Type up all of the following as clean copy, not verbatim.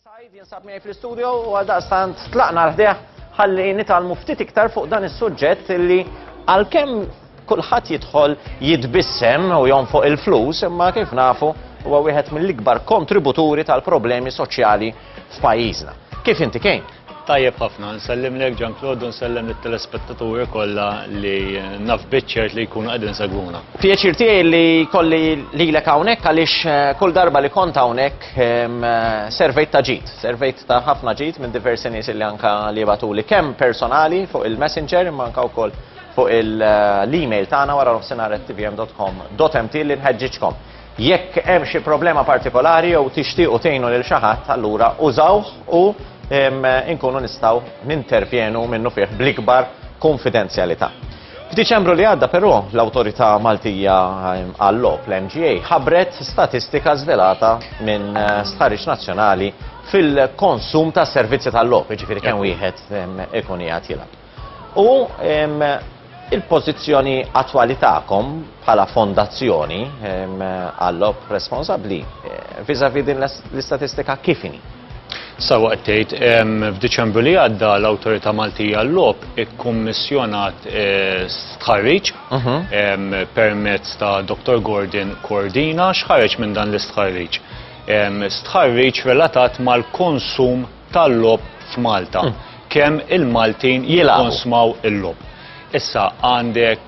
Sajd jinsab miegħi fl-istudio u għaldaqstant tlaqna ħdeħ ħalli nitalmu ftit iktar fuq dan is-suġġett li għalkemm kulħadd jidħol jitbissem u jonfoq il-flus, imma kif nafu huwa wieħed mill-ikbar kontributuri tal-problemi soċjali f'pajjiżna. Kif inti kejn? Tajjeb ħafna, nsellem lek Jean-Claude u nsellem lit-telespettaturi kollha li naf biċċert li jkunu qegħdin segwuna. Pjaċir tiegħi li kolli lilek hawnhekk għaliex kull darba li kont hawnhekk servejt ta' ġid, servejt ta' ħafna ġid minn diversi nies li anka li batuli kemm personali fuq il-Messenger imma anke wkoll fuq l-email tagħna wara tvm.com.mt li nħeġġiġkom. Jekk hemm xi problema partikolari jew tixtiequ tgħinu lil xi ħadd, allura użawh u inkunu nistaw nintervjenu minnu fih bl-ikbar konfidenzjalità. F'Diċembru li għadda però l-Awtorità Maltija għall-logħob l-MGA ħabbret statistika żvelata minn stħarriġ nazzjonali fil-konsum ta' servizzi tal-logħob, jiġifieri kemm wieħed ikun qiegħed jilgħab. U il-pożizzjoni attwali tagħkom bħala fondazzjoni għall-logħob responsabbli viżavi din l-istatistika kif inhi? Sa waqt tgħid f'Diċembru li għadda l-Awtorità Maltija għall-logħob ikkummissjonat stħarriġ permezz ta' Dr. Gordon Cordina x'ħareġ minn dan l-istħarriġ. Stħarriġ relatat mal-konsum tal-logħob f'Malta. Kemm il-Maltin jikkonsmaw il-logħob. Issa għandek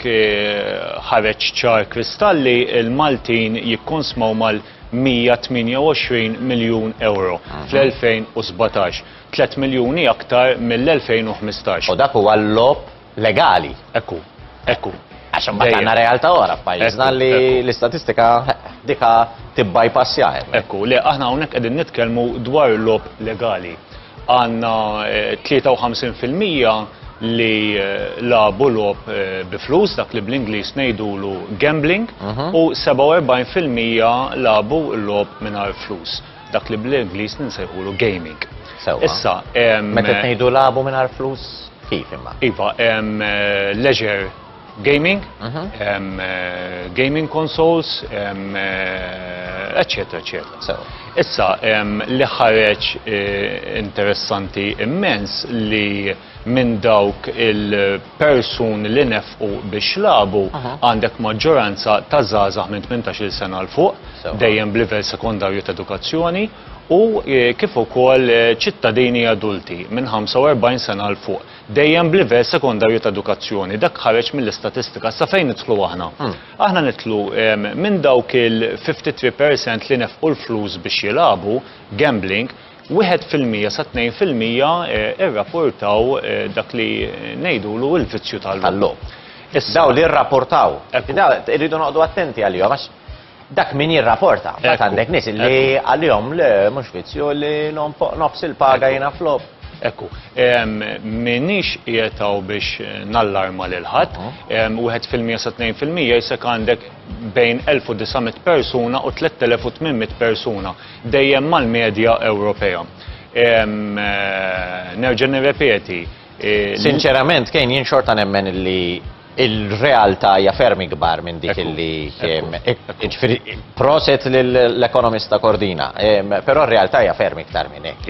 ħareġ ċar kristalli il-Maltin jikkonsmaw mal-128 miljun euro fl-2017, 3 miljuni aktar mill-2015. U dak huwa l-logħob legali. Ekku. Għax imbagħad għandna realtà oħra f'pajjiżna li l-istatistika dika tibbajpassjaha. Ekku, le aħna hawnhekk qegħdin nitkellmu dwar l-logħob legali. Għandna 53% li labu logħob bi flus, dak li bl-Ingliż ngħidulu gambling, u 47% labu logħob mingħajr flus, dak li bl-Ingliż ninsejħulu gaming. Issa meta ngħidu labu mingħajr flus kif imma? Iva, leisure gaming, gaming consoles, eccetera, eccetera. Issa li ħareġ interessanti immens li minn dawk il-persun li nefqu biex labu għandek maġġoranza ta' żgħażagħ minn 18-il sena l fuq, dejjem b'livell sekondarju ta' edukazzjoni u kif ukoll ċittadini adulti minn 45 sena l fuq, dejjem b'livell sekondarju ta' edukazzjoni. Dak ħareġ mill-istatistika. Sa fejn nidħlu aħna? Aħna nidħlu minn dawk il-53% li nefqu l-flus biex jilabu gambling, 1% sa 2% irrapportaw dak li ngħidulu l-vizzju tal-logħob. Daw li rrapportaw. Irridu noqogħdu attenti għalihom għax dak min jirrapporta. Għandek nies li għalihom le mhux vizzju li nofs il-paga jiena flop. Ekku, minix jietaw biex nallarma l-ħadd, 1% sa 2% jisek għandek bejn 1900 persuna u 3800 persuna, dejjem mal-medja Ewropea. Nerġa' nirrepeti. Sinċerament, kien jien xorta nemmen li il-realtà hija ferm ikbar minn dik li proset l-ekonomista Cordina, però r-realtà hija ferm iktar minn hekk.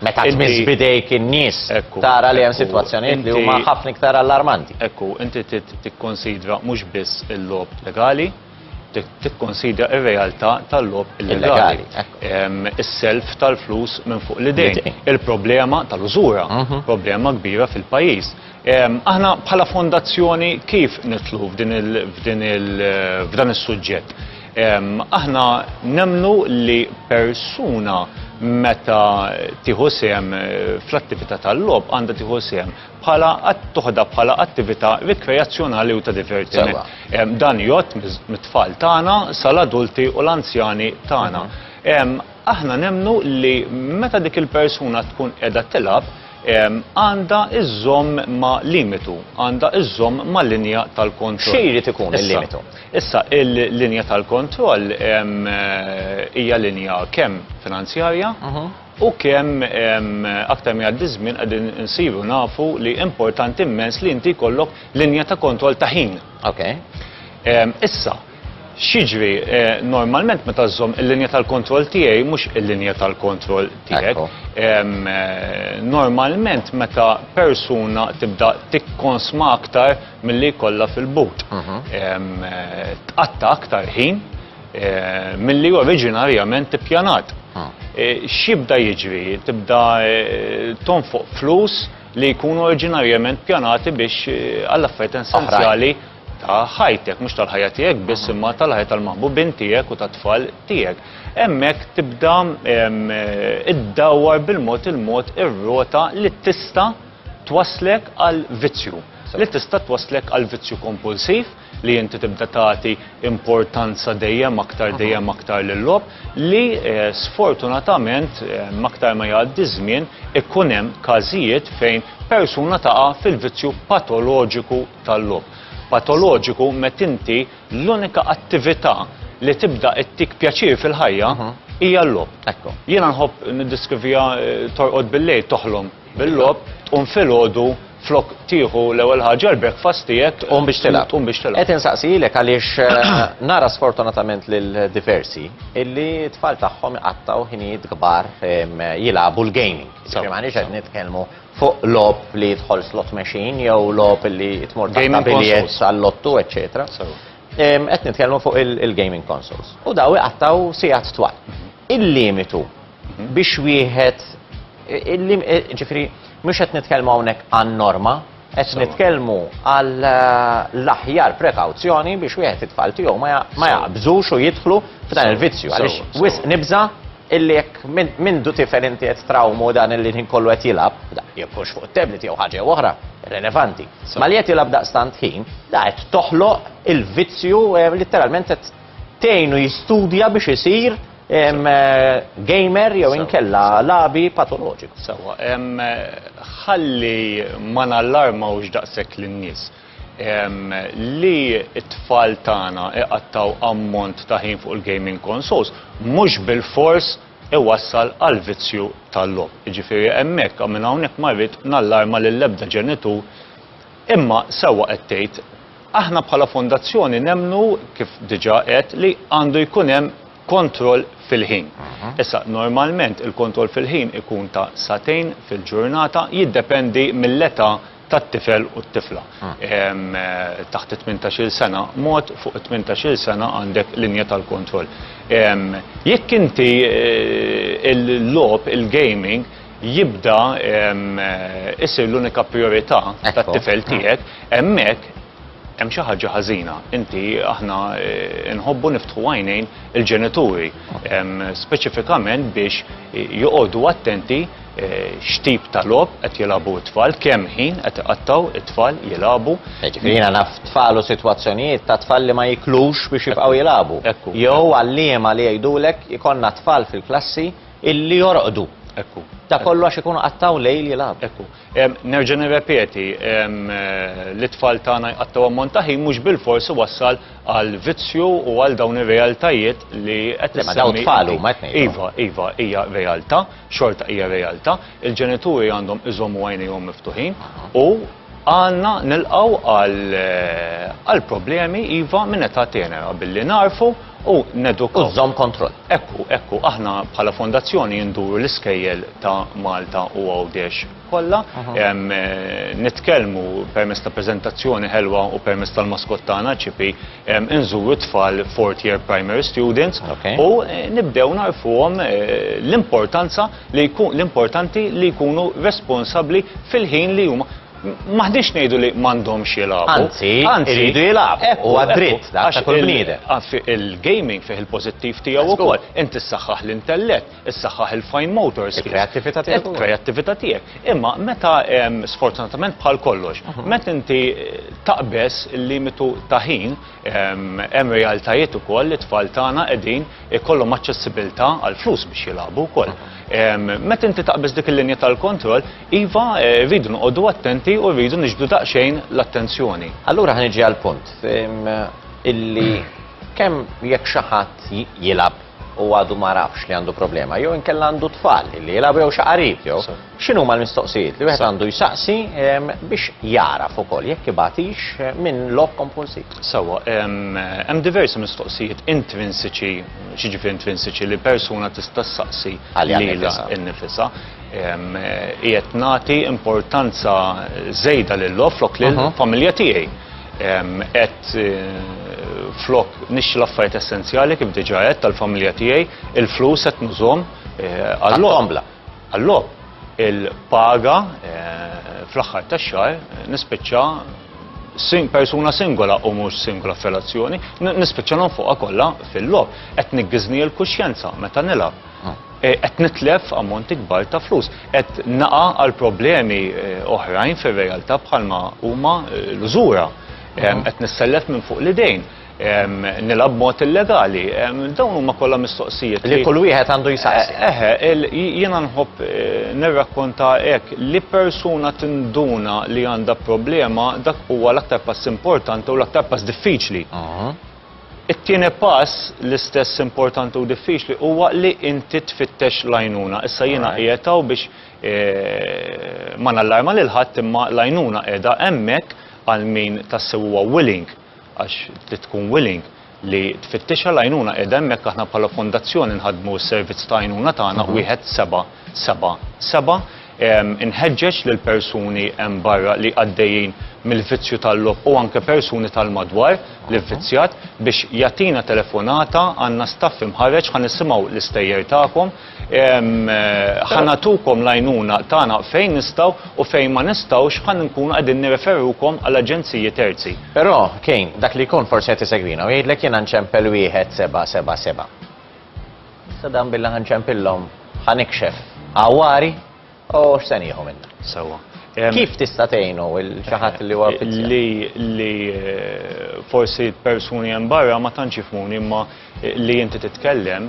Meta tmiss bidejk in-nies tara li hemm sitwazzjonijiet li huma ħafna iktar allarmanti. Ekku, inti tikkonsidra mhux biss il-logħob legali, tikkonsidra r-realtà tal-logħob illegali. Is-self tal-flus minn fuq l-idejn. Il-problema tal-użura, problema kbira fil-pajjiż. Aħna bħala fondazzjoni kif nitlu f'dan is-suġġett? Aħna nemnu li persuna meta tieħu sehem fl-attività tal-logħob għandha tieħu sehem toħodha bħala attività rikreazzjonali u ta' divertiment. Dan jgħod mit-tfal tagħna sal-adulti u l-anzjani tagħna. Aħna nemnu li meta dik il-persuna tkun qiegħda tilab għanda iżżomm ma' limitu, għanda iżżomm ma' linja tal-kontroll. Xejrid ikun il-limitu? Issa, il-linja tal-kontroll hija linja kemm finanzjarja u kemm aktar mi għaddi-żmien qegħdin insiru nafu li importanti immens li inti jkollok linja ta' kontroll ta' ħin. Issa, Xiġri, normalment meta żżomm il-linja tal-kontroll tiegħi mhux il-linja tal-kontroll tiegħek. Normalment meta persuna tibda tikkonsma aktar milli kollha fil-but. Tqatta aktar ħin milli oriġinarjament ippjanat. X'jibda jiġri? Tibda tonfoq flus li jkunu oriġinarjament pjanati biex għall-affarijiet essenzjali ta' ħajtek, mhux tal-ħajja tiegħek biss imma tal-ħajja tal-maħbubin tiegħek u tat-tfal tiegħek. Hemmhekk tibda iddawwar bil-mod il-mod ir-rota li tista' twaslek għal vizzju. Li tista' twaslek għal vizzju kompulsiv li inti tibda tagħti importanza dejjem aktar lill-logħob li sfortunatament aktar ma jgħaddi żmien ikun hemm każijiet fejn persuna taqa' fil-vizzju patoloġiku tal-logħob. Patoloġiku met inti l-unika attività li tibda ittik pjaċir fil-ħajja hija l-logħob. Jiena nħobb niddiskrivija torqod bil-lejl toħlom bil-logħob tqum filgħodu flok tieħu l-ewwel ħaġa l-breakfast tiegħek tqum biex tilab. Qed insaqsilek għaliex nara sfortunatament lil diversi illi t-tfal tagħhom iqattaw ħinijiet kbar jilagħbu l-gaming. M'għandniex qed nitkellmu fuq lob li jidħol slot machine jew lob li tmur ta' biljett għall-lottu, eċetera. Qed nitkellmu fuq il-gaming consoles. U daw iqattaw sigħat twal. Il-limitu biex wieħed ġifieri mhux qed nitkellmu hawnhekk għan-norma, qed nitkellmu għal l-aħjar prekawzjoni biex wieħed it-tfal tiegħu ma jaqbżux u jidħlu f'dan il-vizzju. Għaliex wisq nibża illi jekk mindu tifel inti qed trawmu dan illi kollu qed jilab, jekkux fuq tablet jew ħaġa oħra relevanti. Ma li qed jilab daqstant ħin, da qed toħloq il-vizzju letteralment qed tgħinu jistudja biex isir gamer jew inkella labi patoloġiku. Sewwa, ħalli ma nallarmawx daqshekk lin-nies. Li t-tfal tagħna iqattaw ammont ta' ħin fuq il-gaming consoles mhux bil-fors iwassal għal vizzju tal-logħob. Jiġifieri hemmhekk minn hawnhekk ma rrid nallarma lill-ebda ġenitur imma sewwa qed tgħid aħna bħala fondazzjoni nemmnu kif diġà qed li għandu jkun hemm kontroll fil-ħin. Issa normalment il-kontroll fil-ħin ikun ta' satejn fil-ġurnata jiddependi mill-età tat-tifel u t-tifla. Taħt 18 sena mod, fuq 18 sena għandek linja tal-kontroll. Jekk inti il-logħob, il-gaming, jibda isir l-unika priorità tat-tifel tiegħek, hemmhekk hemm xi ħaġa ħażina. Aħna nħobbu niftħu għajnejn il-ġenituri, speċifikament biex joqogħdu attenti x'tip ta' logħob qed jilagħbu t-tfal, kemm ħin qed iqattaw it-tfal jilagħbu. Jiena naf tfal u sitwazzjonijiet ta' tfal li ma jiklux biex jibqgħu jilagħbu. Jew għalliema li jgħidulek ikollna tfal fil-klassi illi jorqdu. Da kollu għax ikunu qattaw lejl jilagħbu. Nerġa' nirrepeti, l-tfal tagħna jqattaw ammont ta' ħin mhux bil-fors wassal għal vizzju u għal dawn ir-realtajiet li qed issemmi. Iva, hija realtà, xorta hija realtà, il-ġenituri għandhom iżommu għajnejhom miftuħin u għandna nilqgħu għal problemi iva minn età tenera billi narfu u nedukaw. Użżomm kontroll. Ekku, aħna bħala fondazzjoni nduru l-iskejjel ta' Malta u Għawdex kollha, nitkellmu permezz ta' preżentazzjoni ħelwa u permezz tal-maskott tagħna ċipi nżuru tfal 4th year primary students u nibdew narfuhom l-importanti li jkunu responsabbli fil-ħin li huma. Maħdix ngħidu li m'għandhomx jilagħbu. Anzi, iridu jilagħbu. U għad-dritt ta' kull bniedem. Il-gaming fih il-pożittiv tiegħu wkoll. Inti ssaħħaħ l-intellett, issaħħaħ il-fine motor skills. Il-kreattività tiegħek. Il-kreattività tiegħek. Imma meta sfortunatament bħal kollox, meta inti taqbes il-limitu ta' ħin, hemm realtajiet ukoll li tfal tagħna qegħdin ikollhom aċċessibilità għal flus biex jilagħbu wkoll. Meta inti taqbes dik il-linja tal-kontroll, iva rridu noqogħdu attenti u rridu niġbdu daqsxejn l-attenzjoni. Allura ħaniġi għal punt illi kemm jekk xi ħadd jilab u għadu ma rafx li għandu problema, jew inkella għandu tfal li jilabu jew xaqarib jew. X'inhu ma l-mistoqsijiet li wieħed għandu jsaqsi biex jaraf ukoll jekk ibatix minn logħob kompulsiv. Sewwa, hemm diversi mistoqsijiet intrinsiċi, xiġifieri intrinsiċi li persuna tista' ssaqsi lilha innifisha. Qiegħed nagħti importanza żejda lil-logħob flok lill-familja tiegħi. Qed flok nixxi l-affarijiet essenzjali kif diġà qed tal-familja tiegħi, il-flus qed nużhom għall-logħob. Għall-logħob il-paga fl-aħħar tax-xahar nispiċċa persuna singola u mhux singola f'relazzjoni, nispiċċa nonfoqha kollha fil-logħob. Qed niggiżni l-kuxjenza meta nilgħab. Qed nitlef ammonti kbar ta' flus, qed naqa' għal problemi oħrajn fir-realtà bħalma huma l-użura. Qed nissellef minn fuq l-idejn. Nilab mod illegali. Dawn huma kollha mistoqsijiet li kull wieħed għandu jsaqsi. Jiena nħobb nirrakkonta hekk li persuna tinduna li għandha problema dak huwa l-aktar pass importanti u l-aktar pass diffiċli. It-tieni pass l-istess importanti u diffiċli huwa li inti tfittex l-għajnuna. Issa jiena qiegħed biex ma nallarma lil ħadd imma l-għajnuna qiegħda hemmhekk għal min tassew huwa willing, għax li tkun willing li tfittixa l-għajnuna qiegħda hemmhekk aħna bħala fondazzjoni nħaddmu s-servizz ta' għajnuna tagħna 1777 inħeġġeġ lil persuni hemm barra li għaddejjin mill-vizzju tal-logħob u anke persuni tal-madwar li vvizzjat biex jagħtina telefonata għandna staff imħarreġ ħan nisimgħu l-istejjer tagħkom ħanatukom l-għajnuna tagħna fejn nistgħu u fejn ma nistgħux ħan nkunu qegħdin nirreferukom għal aġenziji terzi. Però kien dak li jkun forsi qed isegwina u jgħidlek jiena nċempel wieħed 777. Issa dan bilha ħanċempillhom ħanikxef għawari u x'se nieħu minnha. Sewwa. Kif tista' tgħinu xi ħadd li huwa li forsi persuni hemm barra ma tantx jifhmuni imma li inti titkellem,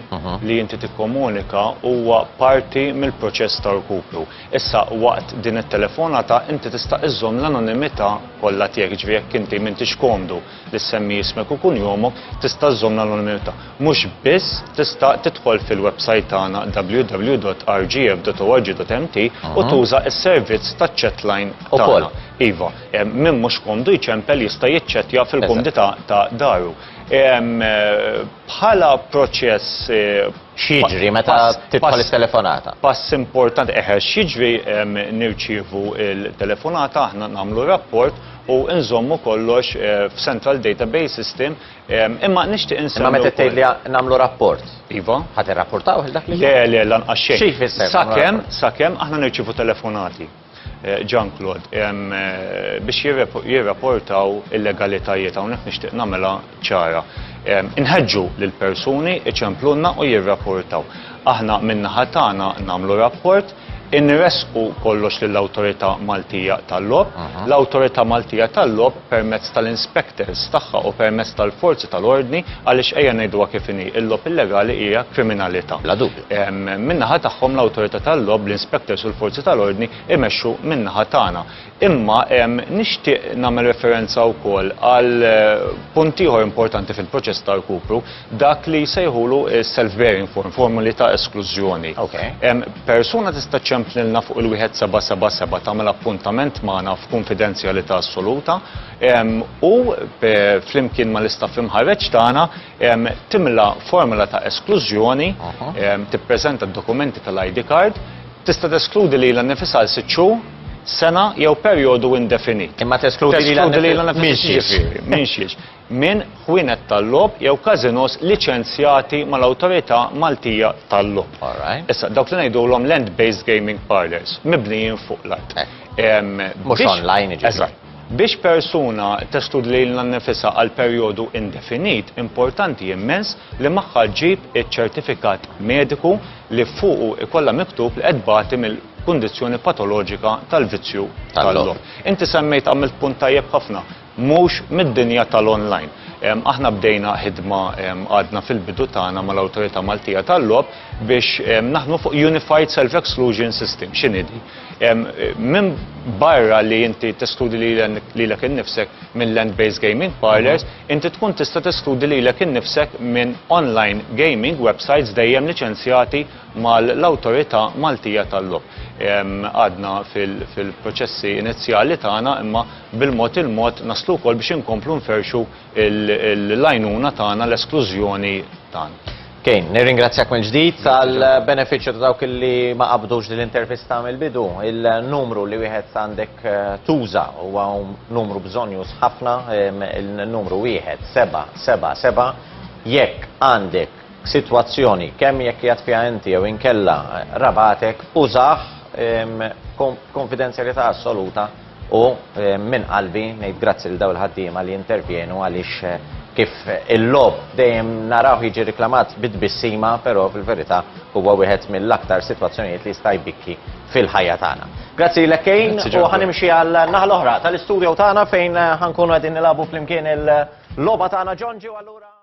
li inti tikkomunika huwa parti mill-proċess ta' rkupru. Issa waqt din it-telefonata inti tista' iżżomm l-anonimità kollha tiegħek, ġifieri jekk inti m'intix komdu li semmi ismek u kunjomok tista' żżomm l-anonimità. Mhux biss tista' tidħol fil-website tagħna www.rgf.org.mt u tuża s-servizz taċ-chatline tagħna. Iva, min mhux komdu jċempel jista' jiċċettja fil-komdità ta' daru. Bħala proċess xiġri meta tidħol it-telefonata. Pass importanti, xiġri nirċievu il-telefonata, aħna nagħmlu rapport u nżommu kollox f'Central Database System, imma nixtieq insemmi. Imma meta tgħid li nagħmlu rapport. Iva. Ħadd irrapportaw dak li? Le, lanqas xejn. Xi jfisser? Sakemm aħna nirċievu telefonati. Jean-Claude, biex jirrapportaw il-legalitajiet hawnhekk nixtieq nagħmilha ċara. Inħeġġu lill persuni iċemplunna u jirrapportaw. Aħna min-naħa tagħna nagħmlu rapport, inresqu kollox lill-Awtorità Maltija tal-Logħob. L-Awtorità Maltija tal-Logħob permezz tal-inspectors tagħha u permezz tal-forzi tal-ordni għaliex ejja ngħidluha kif inhi il-logħob illegali hija kriminalità. Bla dubju. Min-naħa tagħhom l-Awtorità tal-Logħob, l-inspectors u l-forzi tal-ordni imexxu min-naħa tagħna. Imma nixtieq nagħmel referenza wkoll għal punt ieħor importanti fil-proċess ta' rkupru, dak li jsejħulu self-bearing form, formuli ta' esklużjoni. Persuna tista' ċemplilna fuq il-1777 tagħmel appuntament magħna f'konfidenzjalità assoluta u flimkien mal-istaff imħarreġ tagħna timla formula ta' esklużjoni, tippreżenta d-dokumenti tal-ID card, tista' teskludi lilha nnifisha għal 6 xhur, sena jew perjodu indefinit. Imma teskludi lilha nnifisha minn ħwienet tal-logħob jew każinos liċenzjati mal-Awtorità Maltija tal-Logħob. Issa dawk li ngħidulhom land-based gaming parlors, mibnijin fuq l-art. Mhux online ġifieri. Biex persuna teskludi lilha nnifisha għal perjodu indefinit, importanti immens li magħha ġġib iċ-ċertifikat mediku li fuqu ikollha miktub li qed bagħti mill-kundizzjoni patoloġika tal-vizzju tal-logħob. Inti semmejt għamilt punt tajjeb ħafna, mhux mid-dinja tal-online. Aħna bdejna ħidma għadna fil-bidu tagħna mal-Awtorità Maltija tal-Logħob biex naħdmu fuq Unified Self-Exclusion System. X'inhi di? Minn barra li inti testudi lilek innifsek minn land-based gaming parlors, inti tkun tista' testudi lilek innifsek minn online gaming websites dejjem liċenzjati mal-awtorità Maltija tal-lob. Għadna fil-proċessi inizjali tagħna imma bil-mod il-mod naslu wkoll biex inkomplu nferxu l-għajnuna tagħna l-esklużjoni tagħna. Kejn, nirringrazzjak mill ġdid tal-benefiċċju ta' dawk li ma qabdux l-intervista mill-bidu. Il-numru li wieħed għandek tuża huwa numru bżonjus ħafna, il-numru 1777 jekk għandek sitwazzjoni kemm jekk qiegħed fiha inti jew inkella rabatek użah konfidenzjalità assoluta u minn qalbi ngħid grazzi lil dawn il-ħaddiema li intervjenu għaliex kif il-lob dejjem naraw jiġi riklamat bid-bissima, però fil-verità huwa wieħed mill-aktar sitwazzjonijiet li jista' jbikki fil-ħajja tagħna. Grazzi lek Kejn u ħanimxi għal naħa l-oħra tal-istudju tagħna fejn ħankunu qegħdin nilagħbu flimkien il-logħba tagħna John Ġew allura.